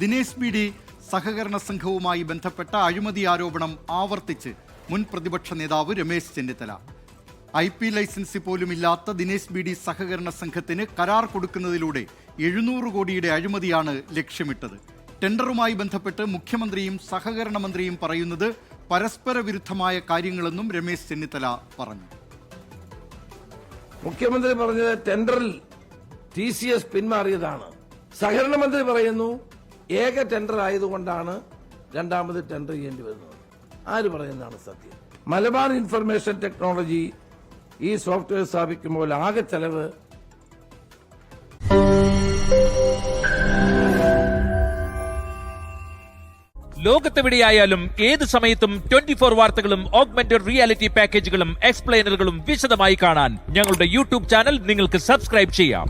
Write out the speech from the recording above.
Dinesh B D സഹകരണ സംഘവുമായി ബന്ധപ്പെട്ട അഴിമതി ആരോപണം ആവർത്തിച്ച് മുൻ പ്രതിപക്ഷ നേതാവ് രമേശ് ചെന്നിത്തല. IP ലൈസൻസ് പോലുമില്ലാത്ത ദിനേശ് ബി ഡി സഹകരണ സംഘത്തിന് കരാർ കൊടുക്കുന്നതിലൂടെ 700 കോടിയുടെ അഴിമതിയാണ് ലക്ഷ്യമിട്ടത്. ടെൻഡറുമായി ബന്ധപ്പെട്ട് മുഖ്യമന്ത്രിയും സഹകരണ മന്ത്രിയും പറയുന്നത് പരസ്പര വിരുദ്ധമായ കാര്യങ്ങളെന്നും രമേശ് ചെന്നിത്തല പറഞ്ഞു. മുഖ്യമന്ത്രി പറഞ്ഞത് ടെൻഡറിൽ TCS പിന്മാറിയതാണ്. സഹകരണ മന്ത്രി പറയുന്നു ഏക ടെൻഡർ ആയതുകൊണ്ടാണ് രണ്ടാമത് ടെൻഡർ ചെയ്യേണ്ടി വരുന്നത്. ആര് പറയുന്നതാണ് സത്യം? മലബാർ ഇൻഫർമേഷൻ ടെക്നോളജി ഈ സോഫ്റ്റ്വെയർ സ്ഥാപിക്കുമ്പോൾ ആകെ ചെലവ് ലോകത്തെവിടെയായാലും ഏത് സമയത്തും 24 വാർത്തകളും ഓഗ്മെന്റഡ് റിയാലിറ്റി പാക്കേജുകളും എക്സ്പ്ലെയിനറുകളും വിശദമായി കാണാൻ ഞങ്ങളുടെ യൂട്യൂബ് ചാനൽ നിങ്ങൾക്ക് സബ്സ്ക്രൈബ് ചെയ്യാം.